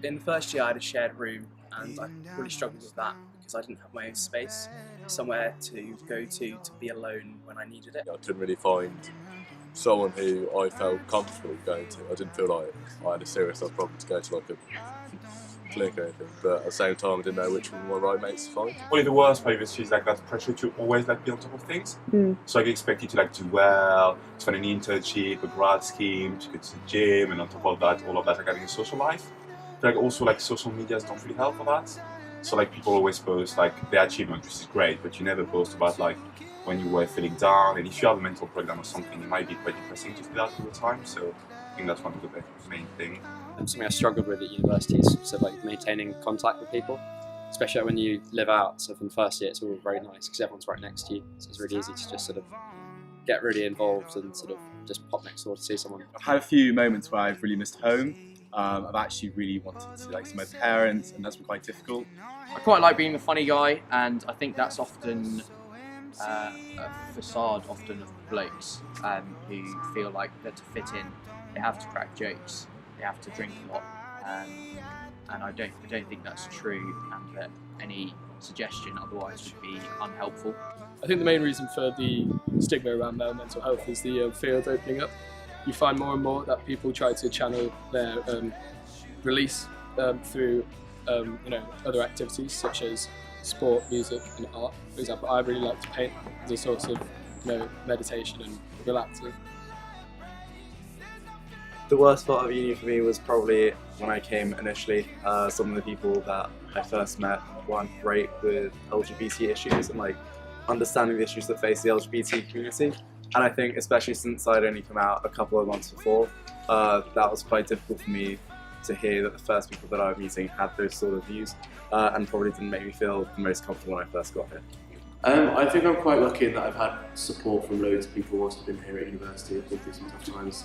In the first year I had a shared room and I really struggled with that because I didn't have my own space, somewhere to go to be alone when I needed it. I couldn't really find someone who I felt comfortable going to. I didn't feel like I had a serious enough problem to go to like a clinic or anything, but at the same time I didn't know which one were my right mates to find. Probably the worst part is she's like that pressure to always like be on top of things. So I expect you to like do well, to find an internship, a grad scheme, to go to the gym, and on top of that, all of that, like having a social life. But like also like social medias don't really help for that. So like people always post like their achievement, which is great, but you never post about like when you were feeling down, and if you have a mental breakdown or something, it might be quite depressing to do that all the time. So I think that's one of the main things. Something I struggled with at universities, so like maintaining contact with people, especially when you live out. So from first year, it's all very nice because everyone's right next to you, so it's really easy to just sort of get really involved and sort of just pop next door to see someone. I've had a few moments where I've really missed home. I've actually really wanted to like see my parents, and that's been quite difficult. I quite like being the funny guy, and I think that's often a facade of blokes who feel like that to fit in, they have to crack jokes, they have to drink a lot, and I don't think that's true, and that any suggestion otherwise would be unhelpful. I think the main reason for the stigma around male mental health is the fear of opening up. You find more and more that people try to channel their release through other activities such as sport, music and art. For example, I really like to paint as a source of meditation and relaxing. The worst part of uni for me was probably when I came initially. Some of the people that I first met weren't great with LGBT issues and like understanding the issues that face the LGBT community. And I think especially since I'd only come out a couple of months before, that was quite difficult for me to hear that the first people that I was meeting had those sort of views, and probably didn't make me feel the most comfortable when I first got here. I think I'm quite lucky in that I've had support from loads of people whilst I've been here at university. I've been through some tough times.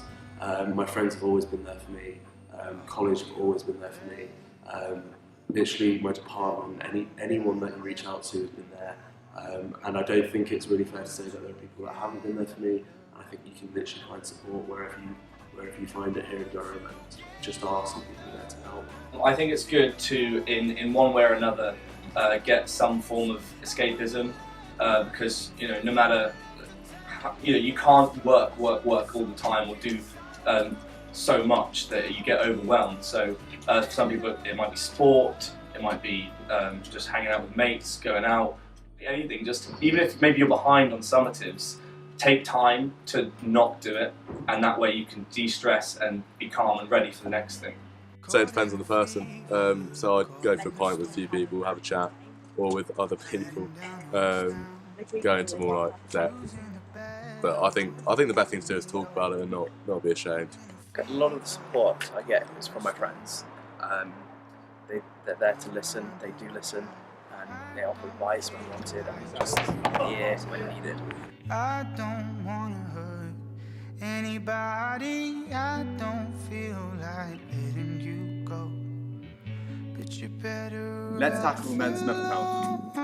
My friends have always been there for me. College have always been there for me. Literally my department, anyone that you reach out to has been there. And I don't think it's really fair to say that there are people that haven't been there for me. I think you can literally find support wherever you find it here in Durham, and just ask and people are there to help. I think it's good to, in one way or another, get some form of escapism, because no matter you can't work all the time or do so much that you get overwhelmed. So for some people it might be sport, it might be just hanging out with mates, going out, anything. Just even if maybe you're behind on summatives, take time to not do it, and that way you can de-stress and be calm and ready for the next thing. So it depends on the person. So I'd go for a pint with a few people, have a chat, or with other people, go into more like depth. But I think the best thing to do is talk about it and not be ashamed. A lot of the support I get is from my friends. They're there to listen, they do listen, and they offer advice when wanted and just here when needed. I don't want to hurt anybody, I don't feel like letting you go, but you better. Let's tackle men's mental health.